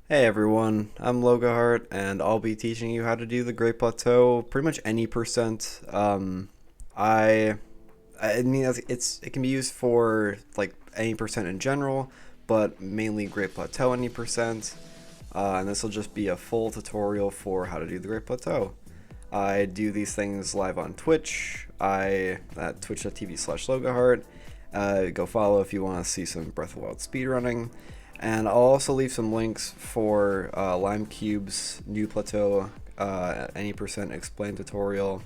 Hey everyone, I'm Logahart, and I'll be teaching you how to do the Great Plateau pretty much any percent. I, I mean, it can be used for like any percent in general, but mainly Great Plateau any percent. And this will just be a full tutorial for how to do the Great Plateau. I do these things live on Twitch. At twitch.tv/Logahart. Go follow if you want to see some Breath of the Wild speedrunning. And I'll also leave some links for Lime Cube's new plateau, any percent explain tutorial.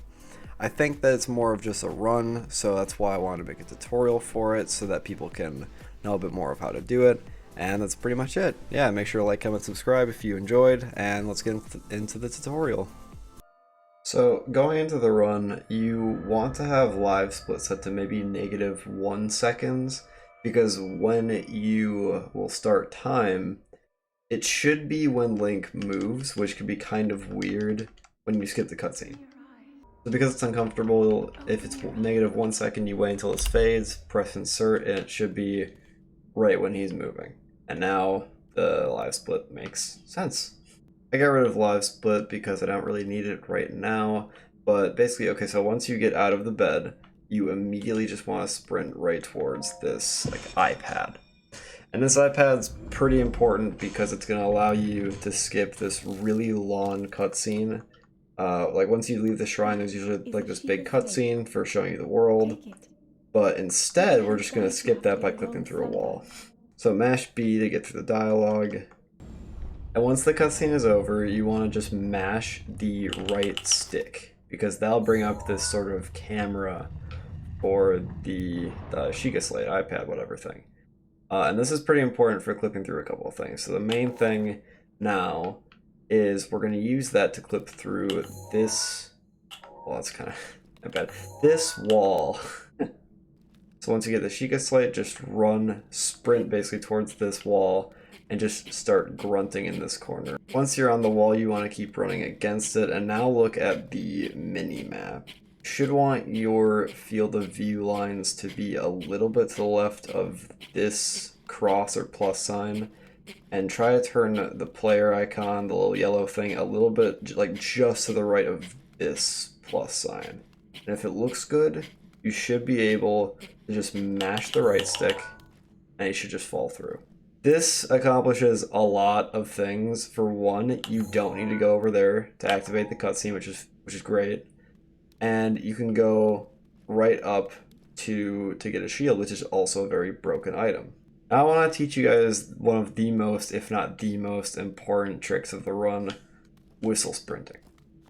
I think that it's more of just a run, so that's why I wanted to make a tutorial for it so that people can know a bit more of how to do it. And that's pretty much it. Yeah, make sure to like, comment, subscribe if you enjoyed, and let's get into the tutorial. So going into the run, you want to have live split set to maybe -1 seconds, because when you will start time, it should be when Link moves, which can be kind of weird when you skip the cutscene. So because it's uncomfortable, if it's -1 second, you wait until this fades, press insert, and it should be right when he's moving. And now the live split makes sense. I got rid of live split because I don't really need it right now, but basically, okay, so once you get out of the bed, you immediately just want to sprint right towards this like iPad. And this iPad's pretty important because it's going to allow you to skip this really long cutscene. Like once you leave the shrine, there's usually like this big cutscene for showing you the world, but instead we're just going to skip that by clicking through a wall. So mash B to get through the dialogue. And once the cutscene is over, you want to just mash the right stick, because that'll bring up this sort of camera for the Sheikah Slate, iPad, whatever thing. And this is pretty important for clipping through a couple of things. So the main thing now is we're going to use that to clip through this, well, that's kind of bad, this wall. So once you get the Sheikah Slate, just sprint basically towards this wall, and just start grunting in this corner. Once you're on the wall, you want to keep running against it, and now look at the mini-map. You should want your field of view lines to be a little bit to the left of this cross or plus sign, and try to turn the player icon, the little yellow thing, a little bit like just to the right of this plus sign. And if it looks good, you should be able to just mash the right stick, and you should just fall through. This accomplishes a lot of things. For one, you don't need to go over there to activate the cutscene, which is great. And you can go right up to get a shield, which is also a very broken item. Now I want to teach you guys one of the most, if not the most important tricks of the run, whistle sprinting.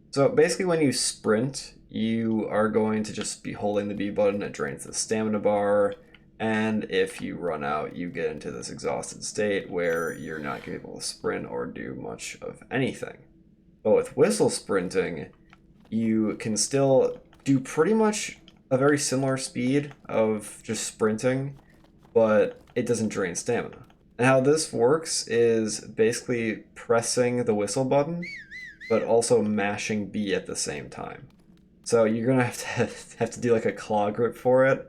So basically when you sprint, you are going to just be holding the B button. It drains the stamina bar. And if you run out, you get into this exhausted state where you're not able to sprint or do much of anything. But with whistle sprinting, you can still do pretty much a very similar speed of just sprinting, but it doesn't drain stamina. And how this works is basically pressing the whistle button, but also mashing B at the same time. So you're gonna have to do like a claw grip for it.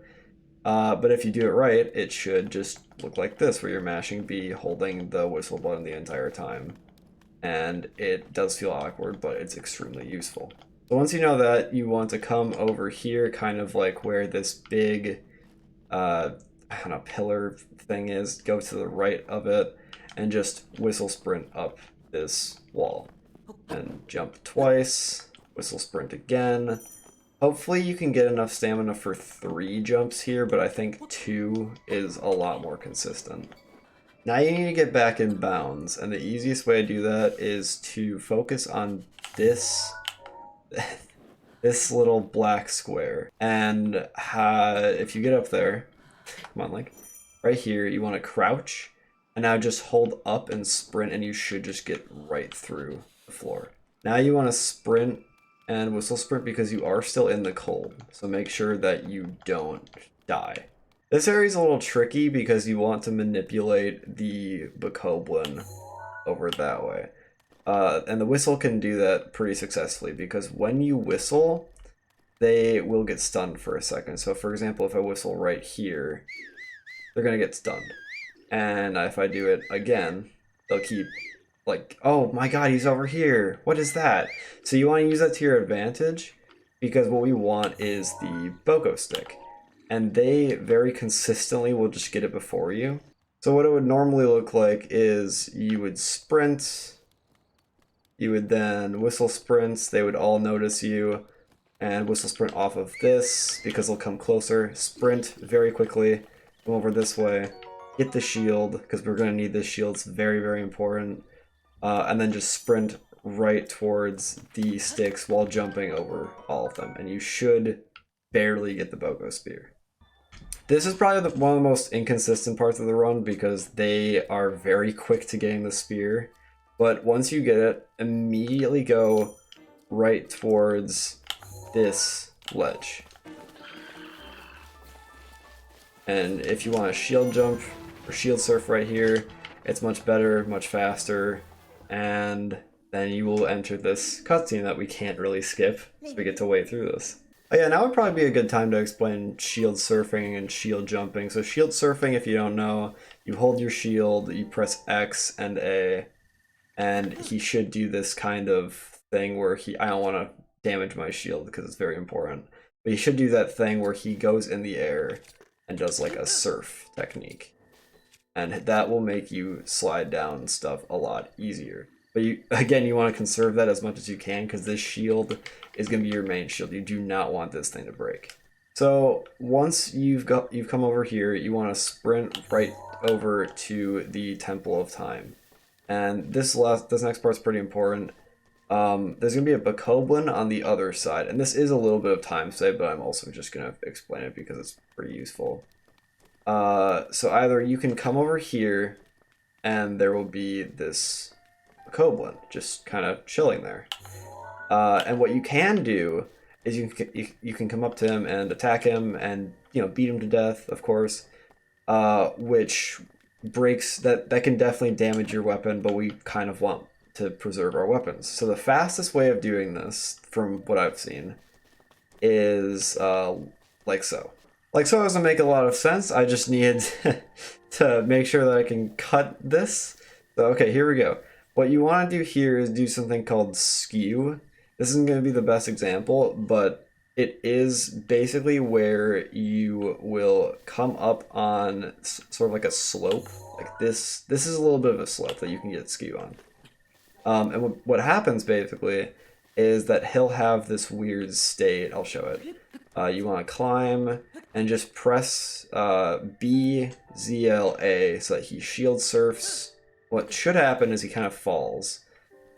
But if you do it right, it should just look like this, where you're mashing B, holding the whistle button the entire time. And it does feel awkward, but it's extremely useful. So once you know that, you want to come over here, kind of like where this big, I don't know, pillar thing is, go to the right of it, and just whistle sprint up this wall. And jump twice, whistle sprint again. Hopefully you can get enough stamina for 3 jumps here, but I think 2 is a lot more consistent. Now you need to get back in bounds, and the easiest way to do that is to focus on this, this little black square. And if you get up there, come on Link, right here, you want to crouch, and now just hold up and sprint, and you should just get right through the floor. Now you want to sprint and whistle sprint because you are still in the cold, so make sure that you don't die. This area is a little tricky because you want to manipulate the bokoblin over that way. And the whistle can do that pretty successfully, because when you whistle, they will get stunned for a second. So for example, if I whistle right here, they're gonna get stunned. And if I do it again, they'll keep like, oh my god, he's over here. What is that? So you want to use that to your advantage, because what we want is the Botw stick. And they very consistently will just get it before you. So what it would normally look like is you would sprint, you would then whistle sprints, they would all notice you, and whistle sprint off of this because they'll come closer, sprint very quickly, come over this way, get the shield, because we're going to need this shield, it's very, very important, and then just sprint right towards the sticks while jumping over all of them, and you should barely get the Botw spear. This is probably one of the most inconsistent parts of the run because they are very quick to getting the spear, but once you get it, immediately go right towards this ledge. And if you want to shield jump or shield surf right here, it's much better, much faster, and then you will enter this cutscene that we can't really skip, so we get to wade through this. Oh yeah, now would probably be a good time to explain shield surfing and shield jumping. So shield surfing, if you don't know, you hold your shield, you press X and A, and he should do this kind of thing where I don't want to damage my shield because it's very important, but he should do that thing where he goes in the air and does like a surf technique. And that will make you slide down stuff a lot easier. But you want to conserve that as much as you can because this shield is going to be your main shield. You do not want this thing to break. So once you've come over here, you want to sprint right over to the Temple of Time. And this next part's pretty important. There's going to be a Bokoblin on the other side. And this is a little bit of time save, but I'm also just going to explain it because it's pretty useful. So either you can come over here and there will be this Bokoblin just kind of chilling there. And what you can do is you can come up to him and attack him and beat him to death, of course, which breaks that can definitely damage your weapon, but we kind of want to preserve our weapons. So the fastest way of doing this, from what I've seen, is like so. Like so doesn't make a lot of sense. I just needed to make sure that I can cut this. So okay, here we go. What you want to do here is do something called skew. This isn't going to be the best example, but it is basically where you will come up on sort of like a slope. Like this is a little bit of a slope that you can get skew on. And what happens basically is that he'll have this weird state. I'll show it. You want to climb and just press BZLA so that he shield surfs. What should happen is he kind of falls.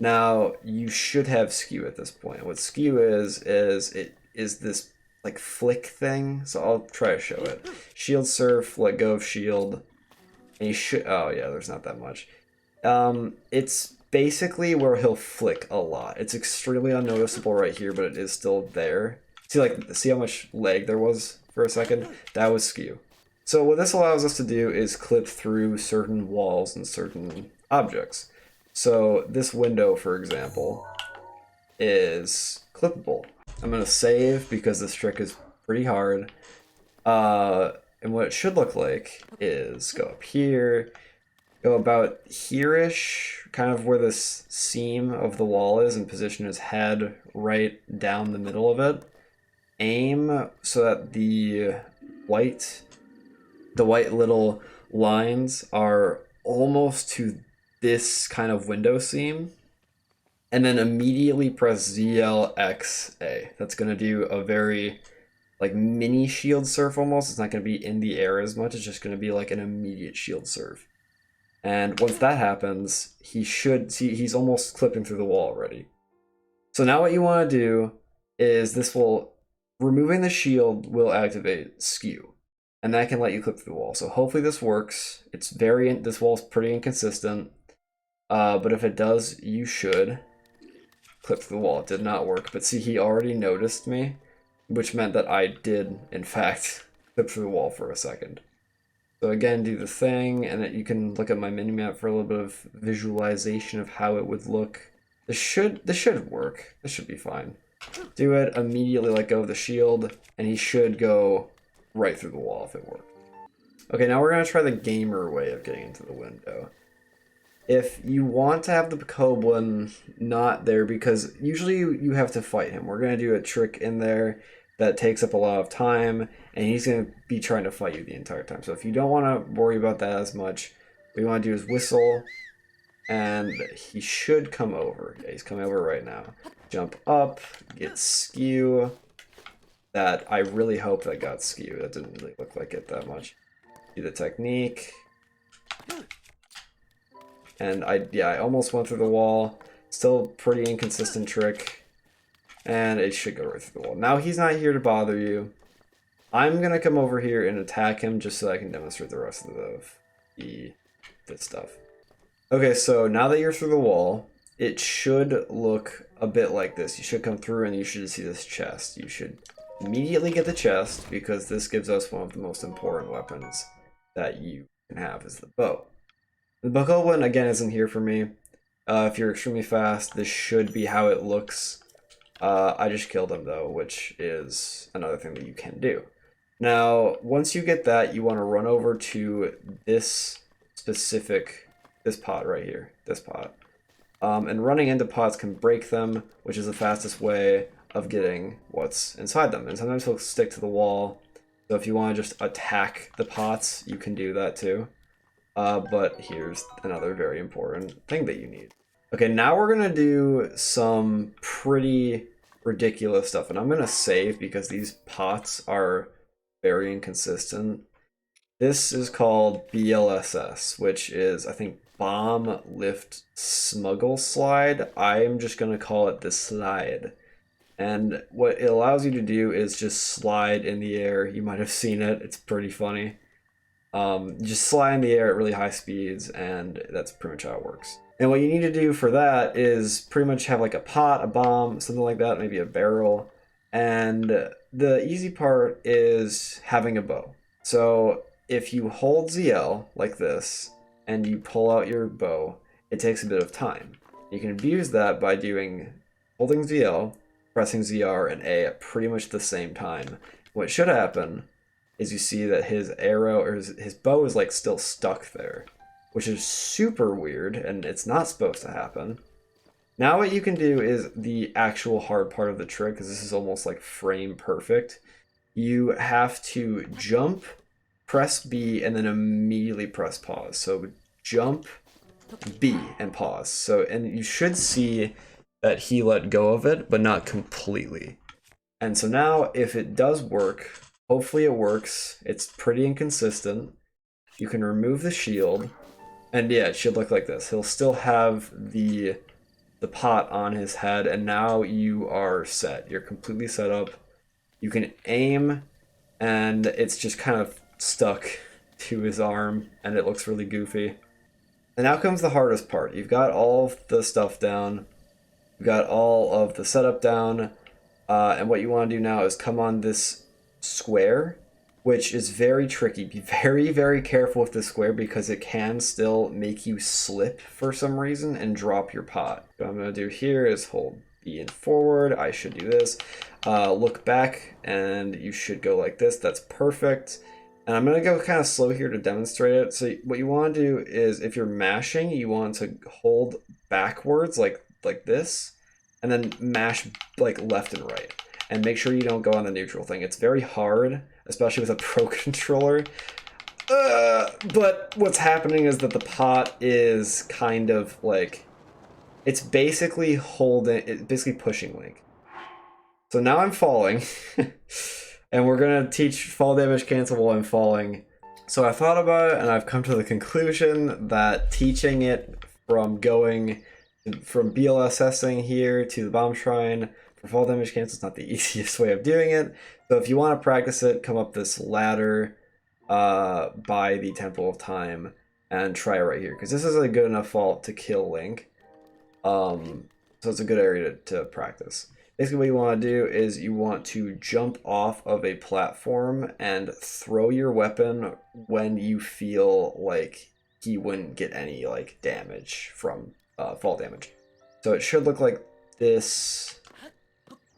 Now you should have skew at this point. What skew is it is this like flick thing. So I'll try to show it. Shield surf, let go of shield, and you should. Oh yeah, there's not that much. It's basically where he'll flick a lot. It's extremely unnoticeable right here, but it is still there. See how much lag there was for a second? That was skew. So what this allows us to do is clip through certain walls and certain objects. So this window, for example, is clippable. I'm going to save because this trick is pretty hard. And what it should look like is go up here, go about here-ish, kind of where this seam of the wall is, and position his head right down the middle of it. Aim so that the white little lines are almost to this kind of window seam, and then immediately press ZLXA. That's going to do a very like mini shield surf almost. It's not going to be in the air as much. It's just going to be like an immediate shield surf. And once that happens, he should see he's almost clipping through the wall already. So now what you want to do is removing the shield will activate skew, and that can let you clip through the wall. So hopefully this works. This wall's pretty inconsistent, but if it does, you should clip through the wall. It did not work, but see, he already noticed me, which meant that I did, in fact, clip through the wall for a second. So again, do the thing, and you can look at my minimap for a little bit of visualization of how it would look. This should work. This should be fine. Do it, immediately let go of the shield, and he should go right through the wall if it works. Okay, now we're going to try the gamer way of getting into the window. if you want to have the Bokoblin not there, because usually you have to fight him. We're going to do a trick in there that takes up a lot of time, and he's going to be trying to fight you the entire time. So if you don't want to worry about that as much, what you want to do is whistle, and he should come over. Yeah, he's coming over right now. Jump up, get skew. That, I really hope that got skew. That didn't really look like it that much. Do the technique. And I almost went through the wall. Still pretty inconsistent trick. And it should go right through the wall. Now he's not here to bother you. I'm gonna come over here and attack him just so I can demonstrate the rest of this stuff. Okay, so now that you're through the wall, it should look a bit like this. You should come through and you should see this chest. You should immediately get the chest because this gives us one of the most important weapons that you can have is the bow. The Bokoblin, again, isn't here for me. If you're extremely fast, this should be how it looks. I just killed him, though, which is another thing that you can do. Now, once you get that, you want to run over to this pot right here, this pot. And running into pots can break them, which is the fastest way of getting what's inside them. And sometimes he'll stick to the wall. So if you want to just attack the pots, you can do that too. But here's another very important thing that you need. Okay, now we're gonna do some pretty ridiculous stuff, and I'm gonna save because these pots are very inconsistent. This is called BLSS, which is, I think, Bomb Lift Smuggle Slide. I'm just gonna call it the slide. And what it allows you to do is just slide in the air. You might have seen it, it's pretty funny. Just slide in the air at really high speeds, and that's pretty much how it works. And what you need to do for that is pretty much have like a pot, a bomb, something like that, maybe a barrel. And the easy part is having a bow. So if you hold ZL like this, and you pull out your bow, it takes a bit of time. You can abuse that by holding ZL, pressing ZR and A at pretty much the same time. What should happen is you see that his arrow or his bow is like still stuck there, which is super weird and it's not supposed to happen. Now what you can do is the actual hard part of the trick, because this is almost like frame perfect. You have to jump, press B, and then immediately press pause. So jump, B, and pause. So, and you should see that he let go of it, but not completely. And so now if it does work, hopefully it works. It's pretty inconsistent. You can remove the shield, and yeah, it should look like this. He'll still have the pot on his head, and now you are set. You're completely set up. You can aim, and it's just kind of stuck to his arm, and it looks really goofy. And now comes the hardest part. You've got all of the stuff down. You've got all of the setup down. And what you want to do now is come on this square, which is very tricky. Be very, very careful with this square because it can still make you slip for some reason and drop your pot. What I'm going to do here is hold B and forward. I should do this. Look back and you should go like this. That's perfect. And I'm going to go kind of slow here to demonstrate it. So what you want to do is if you're mashing, you want to hold backwards like this, and then mash like left and right. And make sure you don't go on the neutral thing. It's very hard, especially with a pro controller. But what's happening is that the pot is kind of like, it's basically pushing Link. So now I'm falling. And we're gonna teach fall damage cancel while I'm falling. So I thought about it and I've come to the conclusion that teaching it from BLSSing here to the bomb shrine for fall damage cancel is not the easiest way of doing it. So if you want to practice it, come up this ladder by the Temple of Time and try it right here, because this is a good enough fault to kill Link. So it's a good area to practice. Basically what you want to do is you want to jump off of a platform and throw your weapon when you feel like he wouldn't get any like damage from fall damage. So it should look like this,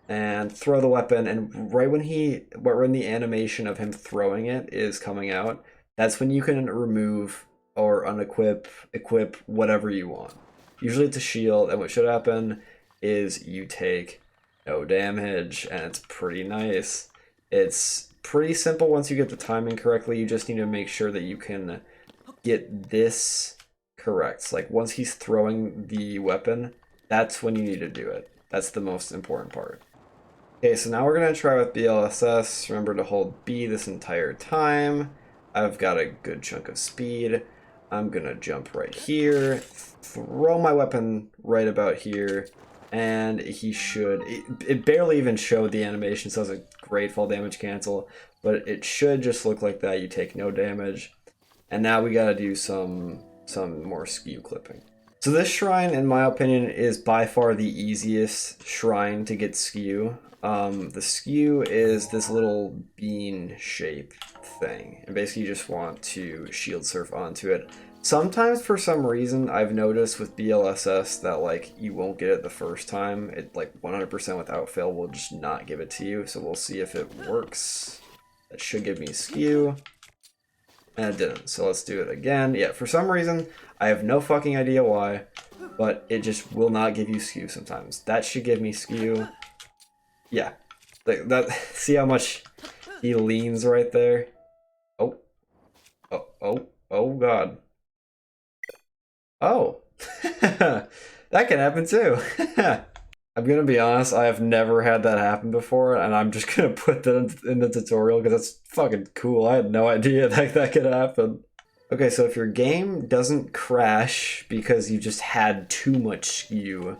and throw the weapon, and right when the animation of him throwing it is coming out, that's when you can remove or unequip, equip, whatever you want. Usually it's a shield, and what should happen is you take no damage, and it's pretty nice. It's pretty simple once you get the timing correctly. You just need to make sure that you can get this correct. Like once he's throwing the weapon, that's when you need to do it. That's the most important part. Okay, so now we're going to try with BLSS. Remember to hold B this entire time. I've got a good chunk of speed. I'm going to jump right here, throw my weapon right about here, and he should... It barely even showed the animation, so it's a great fall damage cancel, but it should just look like that. You take no damage. And now we got to do some more skew clipping. So this shrine, in my opinion, is by far the easiest shrine to get skew. The skew is this little bean shape thing, and basically you just want to shield surf onto it. Sometimes for some reason I've noticed with BLSS that like you won't get it the first time. It like 100% without fail will just not give it to you, so we'll see if it works. That should give me skew. And it didn't, so let's do it again. Yeah, for some reason, I have no fucking idea why, but it just will not give you skew sometimes. That should give me skew. Yeah, like that. See how much he leans right there? Oh, oh god. Oh, that can happen too. I'm gonna be honest, I have never had that happen before, and I'm just gonna put that in the tutorial because that's fucking cool. I had no idea that could happen. Okay, so if your game doesn't crash because you just had too much skew,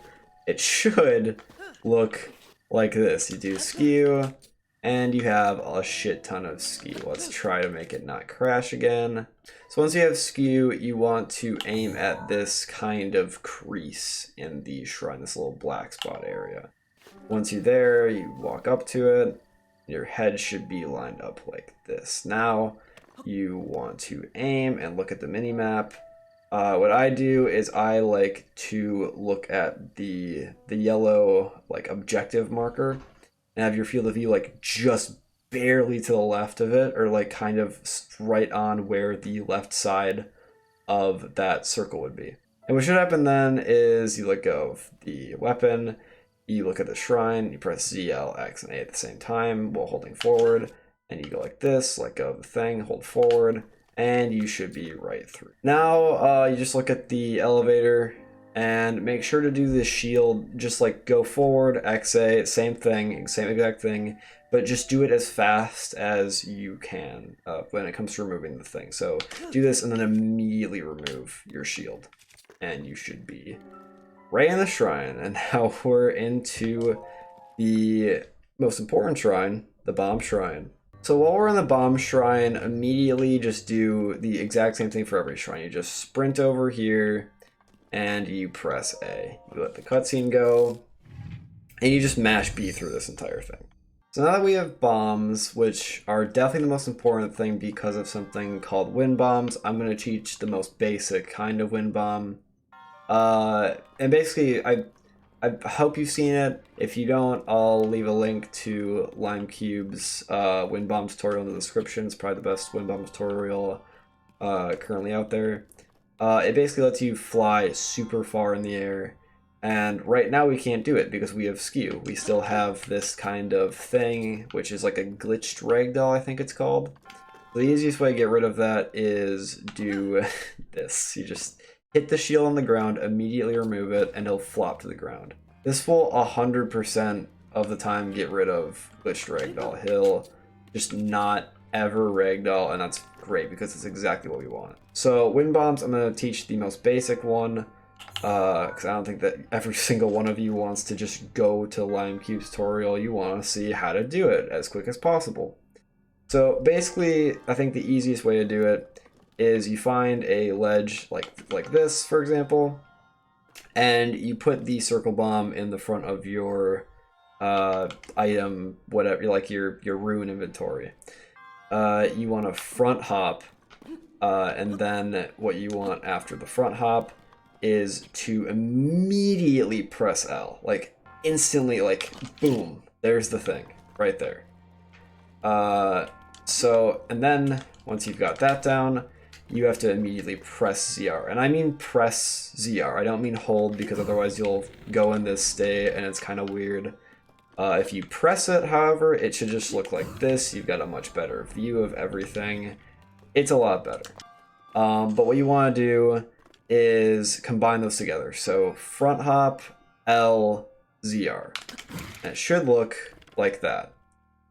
it should look like this. You do skew, and you have a shit ton of skew. Let's try to make it not crash again. So once you have skew, you want to aim at this kind of crease in the shrine, this little black spot area. Once you're there, you walk up to it. Your head should be lined up like this. Now you want to aim and look at the mini-map. What I do is I like to look at the yellow like objective marker and have your field of view like just barely to the left of it, or like kind of right on where the left side of that circle would be. And what should happen then is you let go of the weapon, you look at the shrine, you press Z, L, X, and A at the same time while holding forward, and you go like this, let go of the thing, hold forward, and you should be right through. Now you just look at the elevator and make sure to do this shield, just like go forward, XA, same thing, same exact thing, but just do it as fast as you can when it comes to removing the thing. So do this and then immediately remove your shield, and you should be right in the shrine. And now we're into the most important shrine, the bomb shrine. So while we're in the bomb shrine, immediately just do the exact same thing for every shrine. You just sprint over here, and you press A. You let the cutscene go, and you just mash B through this entire thing. So now that we have bombs, which are definitely the most important thing because of something called wind bombs, I'm going to teach the most basic kind of wind bomb. And basically, I hope you've seen it. If you don't, I'll leave a link to LimeCube's wind bomb tutorial in the description. It's probably the best wind bomb tutorial currently out there. It basically lets you fly super far in the air, and right now we can't do it because we have skew. We still have this kind of thing, which is like a glitched ragdoll, I think it's called. The easiest way to get rid of that is do this. You just hit the shield on the ground, immediately remove it, and it'll flop to the ground. This will 100% of the time get rid of glitched ragdoll. He'll just not ever ragdoll, and that's great because it's exactly what we want. So wind bombs, I'm going to teach the most basic one because I don't think that every single one of you wants to just go to LimeCube's tutorial. You want to see how to do it as quick as possible. So basically, I think the easiest way to do it is you find a ledge like this, for example, and you put the circle bomb in the front of your item, whatever, like your rune inventory. You want to front hop, and then what you want after the front hop is to immediately press L, like instantly, like boom, there's the thing right there. So, and then once you've got that down, you have to immediately press ZR. And I mean press ZR. I don't mean hold, because otherwise you'll go in this state and it's kind of weird. If you press it, however, it should just look like this. You've got a much better view of everything. It's a lot better. But what you want to do is combine those together. So front hop, L, ZR. And it should look like that.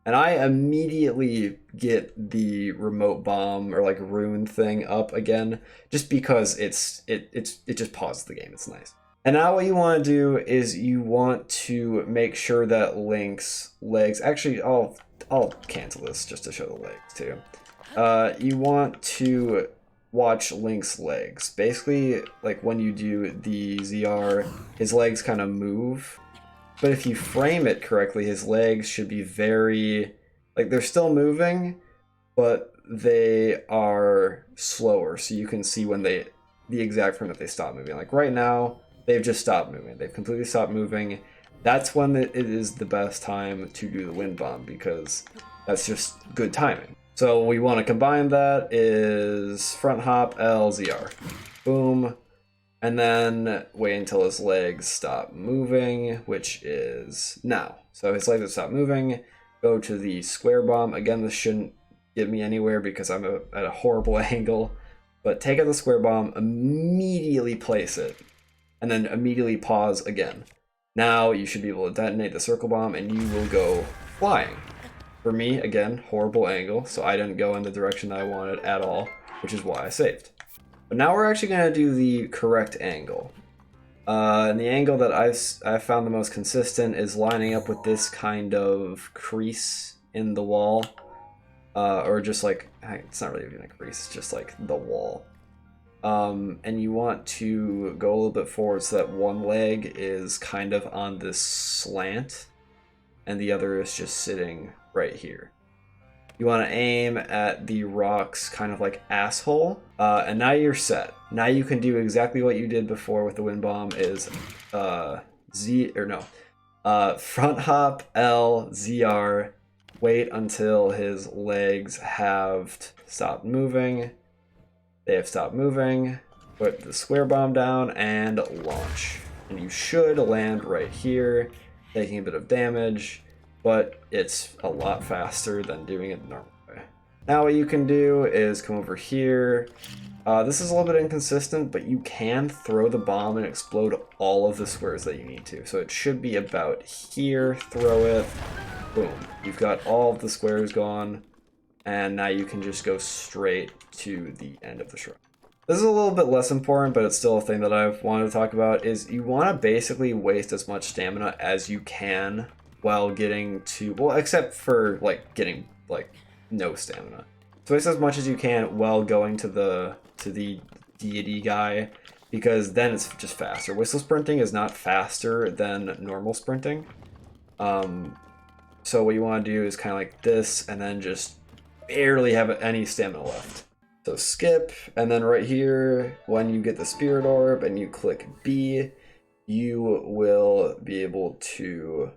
And I immediately get the remote bomb or like rune thing up again, just because it just pauses the game. It's nice. And now what you want to do is you want to make sure that Link's legs, actually I'll cancel this just to show the legs too. You want to watch Link's legs. Basically, like when you do the ZR, his legs kind of move. But if you frame it correctly, his legs should be very, like they're still moving, but they are slower. So you can see when the exact frame that they stop moving. Like right now, they've just stopped moving. They've completely stopped moving. That's when it is the best time to do the wind bomb, because that's just good timing. So we want to combine that is front hop, L, ZR. Boom. And then wait until his legs stop moving, which is now. So his legs have stopped moving. Go to the square bomb. Again, this shouldn't get me anywhere because I'm at a horrible angle. But take out the square bomb, immediately place it, and then immediately pause again. Now you should be able to detonate the circle bomb and you will go flying. For me, again, horrible angle, so I didn't go in the direction that I wanted at all, which is why I saved. But now we're actually going to do the correct angle. And the angle that I've found the most consistent is lining up with this kind of crease in the wall. Or just like, it's not really even a crease, it's just like the wall. And you want to go a little bit forward so that one leg is kind of on this slant and the other is just sitting right here. You want to aim at the rock's kind of like asshole, and now you're set. Now you can do exactly what you did before with the wind bomb is front hop, L, ZR, wait until his legs have stopped moving. They have stopped moving, put the square bomb down, and launch. And you should land right here, taking a bit of damage, but it's a lot faster than doing it the normal way. Now what you can do is come over here. This is a little bit inconsistent, but you can throw the bomb and explode all of the squares that you need to. So it should be about here, throw it, boom. You've got all of the squares gone, and now you can just go straight to the end of the shrine. This is a little bit less important, but it's still a thing that I've wanted to talk about, is you want to basically waste as much stamina as you can while getting to, well, except for like getting like no stamina. So waste as much as you can while going to the deity guy, because then it's just faster. Whistle sprinting is not faster than normal sprinting. So what you want to do is kind of like this, and then just barely have any stamina left. So skip, and then right here, when you get the spirit orb and you click B, you will be able to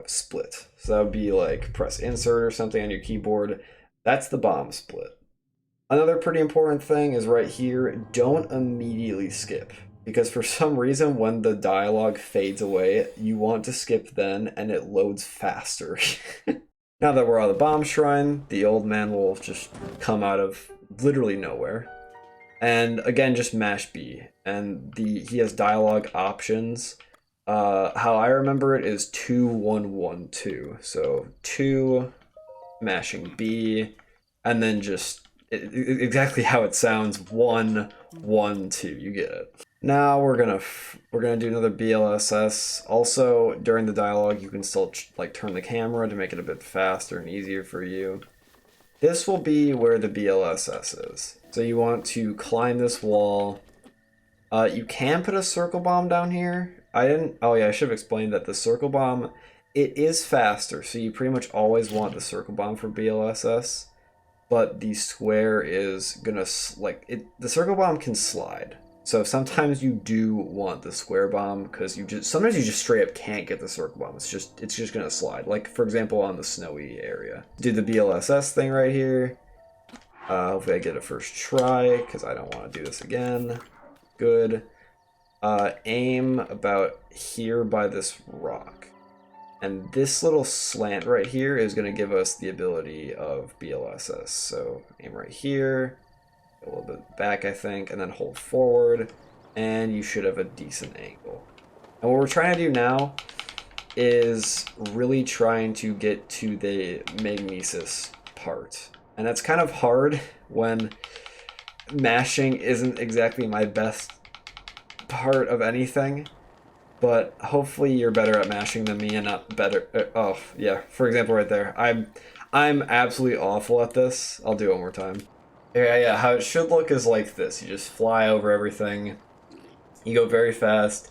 split. So that would be like press insert or something on your keyboard. That's the bomb split. Another pretty important thing is right here, don't immediately skip, because for some reason when the dialogue fades away, you want to skip then and it loads faster. Now that we're on the bomb shrine, the old man will just come out of literally nowhere. And again, just mash B. And he has dialogue options. How I remember it is 2-1-1-2. So 2, mashing B, and then just exactly how it sounds, 1-1-2. You get it. Now we're gonna do another BLSS. Also, during the dialogue, you can still like turn the camera to make it a bit faster and easier for you. This will be where the BLSS is. So you want to climb this wall. You can put a circle bomb down here. Oh yeah, I should have explained that the circle bomb, it is faster, so you pretty much always want the circle bomb for BLSS. But the square is gonna the circle bomb can slide. So sometimes you do want the square bomb because sometimes you just straight up can't get the circle bomb. It's just gonna slide. Like for example on the snowy area. Do the BLSS thing right here. Hopefully I get it first try, because I don't want to do this again. Good. Aim about here by this rock. And this little slant right here is going to give us the ability of BLSS. So aim right here, a little bit back, I think, and then hold forward, and you should have a decent angle. And what we're trying to do now is really trying to get to the Magnesis part. And that's kind of hard when mashing isn't exactly my best part of anything. But hopefully you're better at mashing than me and not better. Oh, yeah. For example, right there. I'm absolutely awful at this. I'll do it one more time. Yeah, how it should look is like this. You just fly over everything. You go very fast.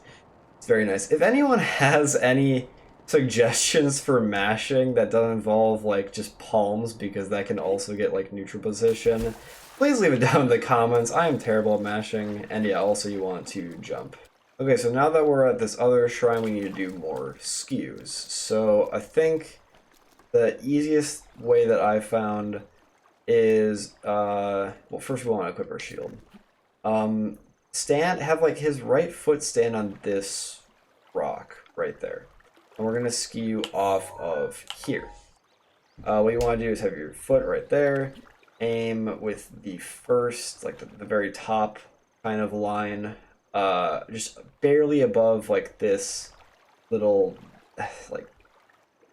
It's very nice. If anyone has any suggestions for mashing that doesn't involve like just palms, because that can also get like neutral position, please leave it down in the comments. I am terrible at mashing, and yeah, also you want to jump. Okay, so now that we're at this other shrine, we need to do more skews. So I think the easiest way that I found is, well, first we want to equip our shield. Have like his right foot stand on this rock right there. And we're going to skew off of here. What you want to do is have your foot right there. Aim with the first, like the very top kind of line. Just barely above like this little like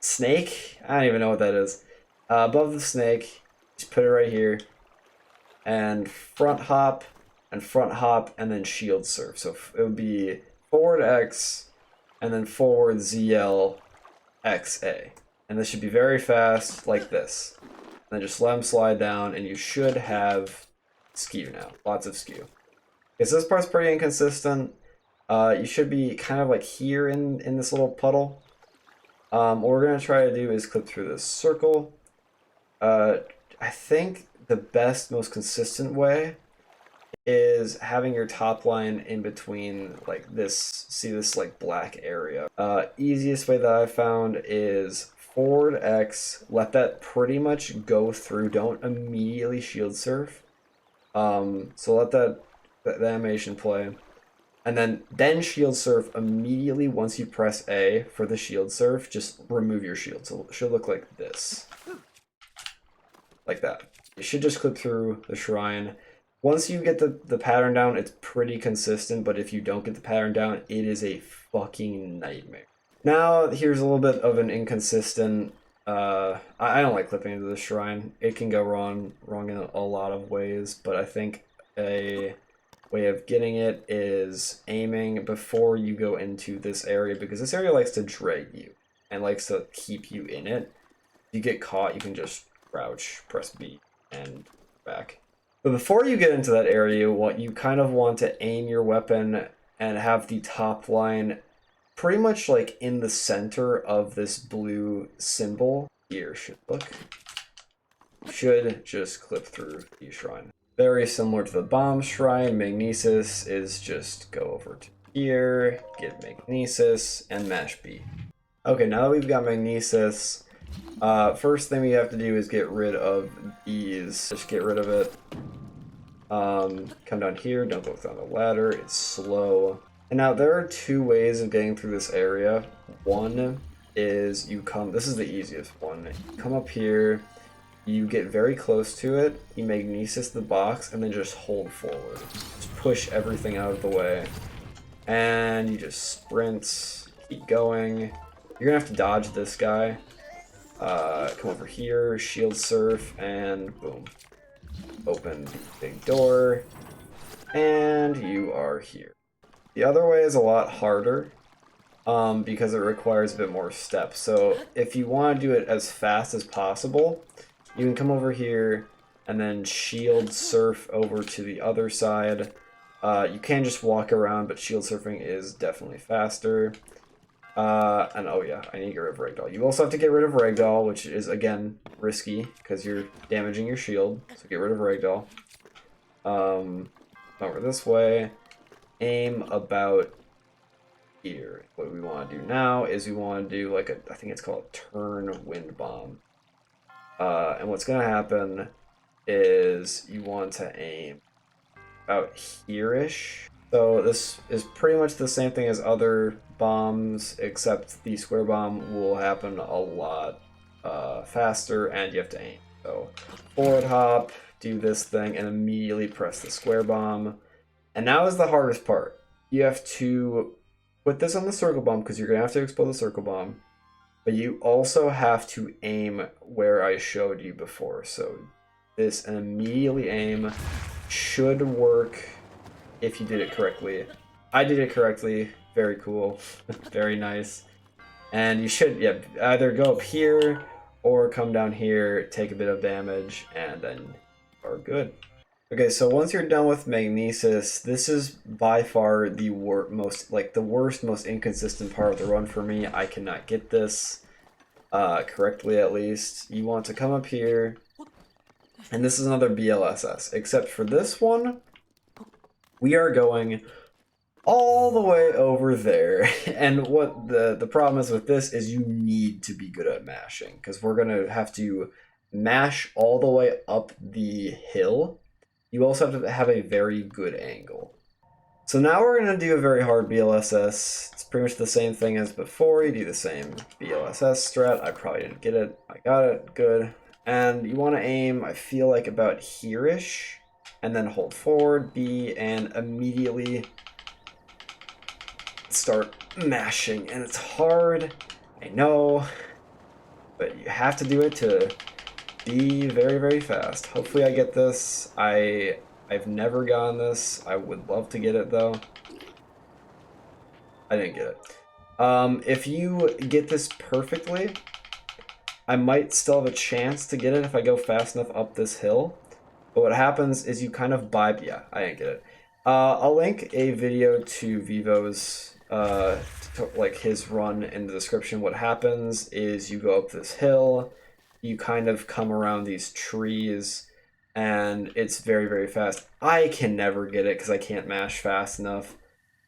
snake. I don't even know what that is. Above the snake, just put it right here, and front hop, and then shield surf. So it would be forward X, and then forward ZL XA, and this should be very fast like this. And then just let them slide down, and you should have skew now. Lots of skew. Okay, so this part's pretty inconsistent. You should be kind of like here in this little puddle. What we're going to try to do is clip through this circle. I think the best, most consistent way is having your top line in between like this, see this like black area. Easiest way that I found is forward X, let that pretty much go through, don't immediately shield surf. So let the animation play, and then shield surf immediately once you press A for the shield surf. Just remove your shield, so it should look like this, like that. You should just clip through the shrine. Once you get the pattern down, it's pretty consistent, but if you don't get the pattern down, it is a fucking nightmare. Now here's a little bit of an inconsistent, I don't like clipping into the shrine. It can go wrong in a lot of ways, but I think a way of getting it is aiming before you go into this area, because this area likes to drag you and likes to keep you in it. If you get caught, you can just crouch, press B, and back. But before you get into that area, what you kind of want to aim your weapon and have the top line pretty much like in the center of this blue symbol here should look. Should just clip through the shrine. Very similar to the bomb shrine, Magnesis is just go over to here, get Magnesis, and mash B. Okay, now that we've got Magnesis, first thing we have to do is get rid of these. Just get rid of it. Come down here, don't go down the ladder, it's slow. And now there are two ways of getting through this area. One is this is the easiest one. You come up here, you get very close to it, you Magnesis the box, and then just hold forward. Just push everything out of the way. And you just sprint, keep going. You're gonna have to dodge this guy. Come over here, shield surf, and boom. Open the big door, and you are here. The other way is a lot harder, because it requires a bit more steps. So if you want to do it as fast as possible, you can come over here and then shield surf over to the other side. You can just walk around, but shield surfing is definitely faster. And oh yeah, I need to get rid of Ragdoll. You also have to get rid of Ragdoll, which is, again, risky, because you're damaging your shield, so get rid of Ragdoll. Over this way, aim about here. What we want to do now is we want to do like I think it's called a turn wind bomb. And what's going to happen is you want to aim about here-ish. So this is pretty much the same thing as other bombs, except the square bomb will happen a lot faster, and you have to aim. So forward hop, do this thing, and immediately press the square bomb. And now is the hardest part. You have to put this on the circle bomb because you're going to have to explode the circle bomb. But you also have to aim where I showed you before. So this and immediately aim should work if you did it correctly. I did it correctly. Very cool. Very nice. And you should, yeah, either go up here or come down here, take a bit of damage, and then are good. Okay, so once you're done with Magnesis, this is by far the worst, most inconsistent part of the run for me. I cannot get this correctly, at least. You want to come up here, and this is another BLSS, except for this one, we are going all the way over there. And what the problem is with this is you need to be good at mashing, because we're going to have to mash all the way up the hill. You also have to have a very good angle. So now we're going to do a very hard BLSS. It's pretty much the same thing as before. You do the same BLSS strat. I probably didn't get it. I got it. Good. And you want to aim, I feel like, about here-ish. And then hold forward, B, and immediately start mashing. And it's hard, I know, but you have to do it to be very, very fast. Hopefully I get this. I've never gotten this. I would love to get it, though. I didn't get it. If you get this perfectly, I might still have a chance to get it if I go fast enough up this hill. But what happens is you kind of yeah, I didn't get it. I'll link a video to Vivo's, like his run in the description. What happens is you go up this hill, you kind of come around these trees, and it's very, very fast. I can never get it because I can't mash fast enough.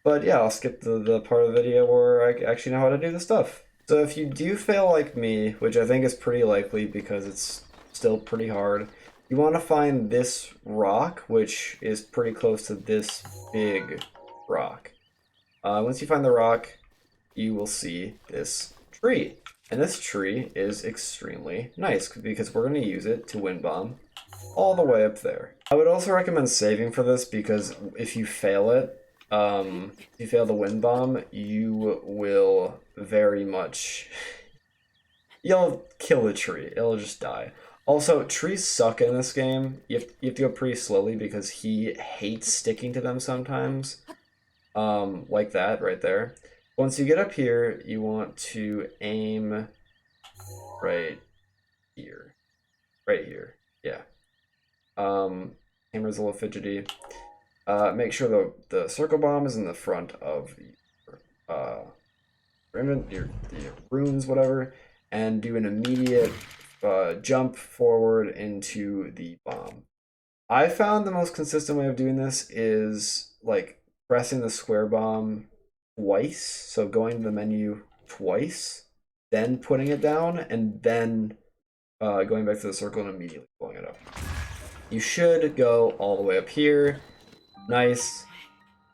But yeah, I'll skip the part of the video where I actually know how to do the stuff. So if you do fail like me, which I think is pretty likely because it's still pretty hard, you want to find this rock, which is pretty close to this big rock. Once you find the rock, you will see this tree. And this tree is extremely nice because we're going to use it to wind bomb all the way up there. I would also recommend saving for this because if you fail it, if you fail the wind bomb, you will very much, you'll kill the tree. It'll just die. Also, trees suck in this game. You have to go pretty slowly because he hates sticking to them sometimes. Like that right there. Once you get up here, you want to aim right here. Right here, yeah. Camera's a little fidgety. Make sure the circle bomb is in the front of your runes, whatever, and do an immediate jump forward into the bomb. I found the most consistent way of doing this is like pressing the square bomb twice, so going to the menu twice, then putting it down, and then going back to the circle and immediately pulling it up. You should go all the way up here. Nice.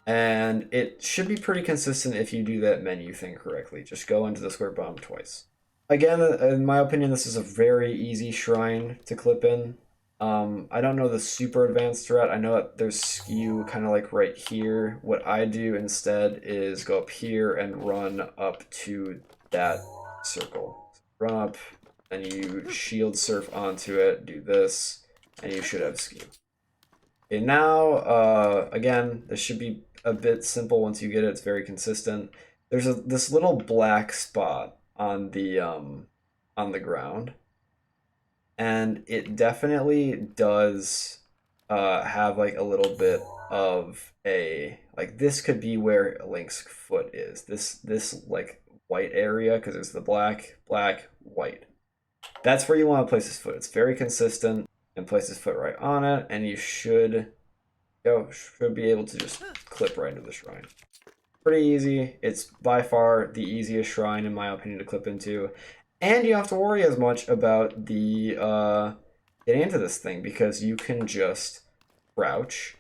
And it should be pretty consistent if you do that menu thing correctly. Just go into the square bomb twice. Again, in my opinion, this is a very easy shrine to clip in. I don't know the super advanced strat. I know that there's skew kind of like right here. What I do instead is go up here and run up to that circle. Run up, and you shield surf onto it, do this, and you should have skew. Okay, now, again, this should be a bit simple once you get it. It's very consistent. There's this little black spot on the ground, and it definitely does have like a little bit of a, like, this could be where Link's foot is. This like white area, because there's the black, white. That's where you want to place his foot. It's very consistent, and place his foot right on it, and you should be able to just clip right into the shrine. Pretty easy. It's by far the easiest shrine, in my opinion, to clip into. And you don't have to worry as much about the getting into this thing because you can just crouch,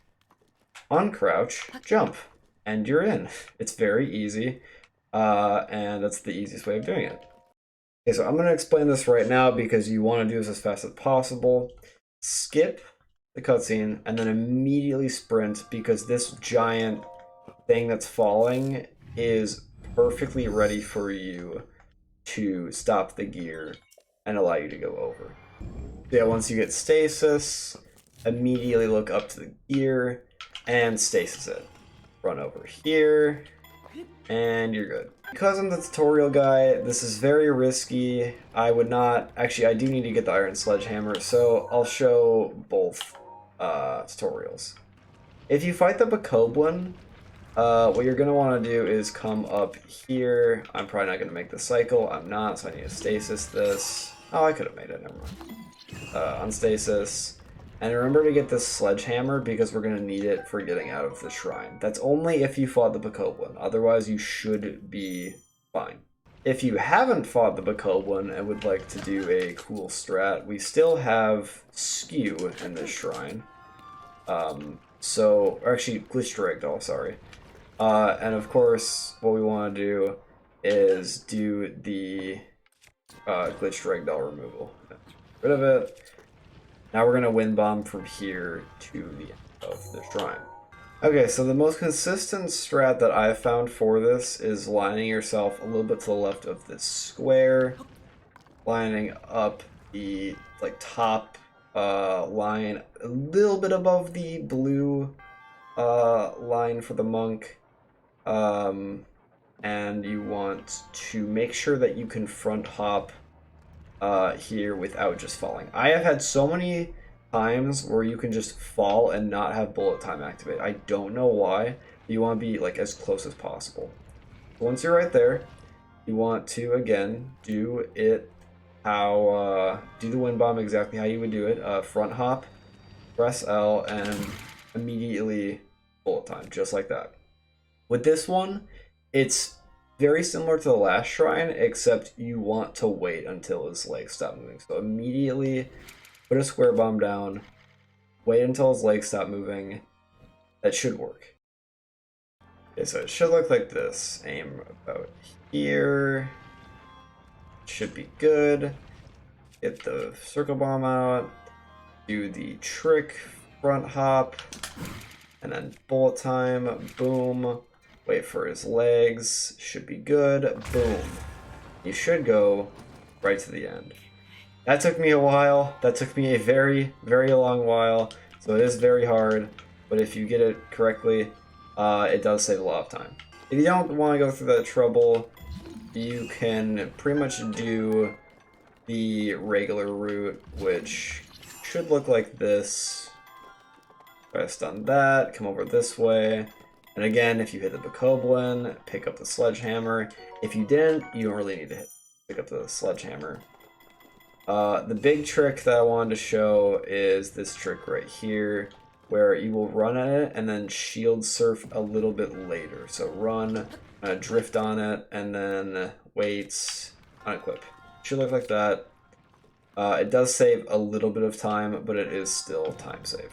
uncrouch, jump, and you're in. It's very easy, and that's the easiest way of doing it. Okay, so I'm going to explain this right now because you want to do this as fast as possible. Skip the cutscene and then immediately sprint because this giant thing that's falling is perfectly ready for you to stop the gear and allow you to go over. So yeah, once you get stasis, immediately look up to the gear and stasis it. Run over here, and you're good. Because I'm the tutorial guy, this is very risky. I would not... Actually, I do need to get the iron sledgehammer, so I'll show both tutorials. If you fight the Bokoblin, what you're going to want to do is come up here. I'm probably not going to make the cycle. I'm not, so I need to stasis this. Oh, I could have made it. Never mind. Unstasis. And remember to get this sledgehammer because we're going to need it for getting out of the shrine. That's only if you fought the Bokoblin. Otherwise, you should be fine. If you haven't fought the Bokoblin and would like to do a cool strat, we still have skew in this shrine. Or actually, glitched ragdoll, sorry. And of course, what we want to do is do the glitched ragdoll removal. Get rid of it. Now we're going to wind bomb from here to the end of the shrine. Okay, so the most consistent strat that I've found for this is lining yourself a little bit to the left of this square, lining up the top line a little bit above the blue line for the monk, and you want to make sure that you can front hop here without just falling. I have had so many times where you can just fall and not have bullet time activate. I don't know why. You want to be as close as possible. Once you're right there, you want to again do it how do the wind bomb exactly how you would do it. Front hop, press L, and immediately bullet time, just like that. With this one, it's very similar to the last shrine, except you want to wait until his legs stop moving. So immediately put a square bomb down, wait until his legs stop moving. That should work. Okay, so it should look like this. Aim about here. Should be good. Get the circle bomb out. Do the trick front hop. And then bullet time. Boom. Wait for his legs. Should be good. Boom. You should go right to the end. That took me a while. That took me a very, very long while. So it is very hard. But if you get it correctly, it does save a lot of time. If you don't want to go through that trouble, you can pretty much do the regular route, which should look like this. Press on that, come over this way. And again, if you hit the Bokoblin, pick up the sledgehammer. If you didn't, you don't really need to pick up the sledgehammer. The big trick that I wanted to show is this trick right here, where you will run at it and then shield surf a little bit later. So run, drift on it, and then wait, unequip. Should look like that. It does save a little bit of time, but it is still time save.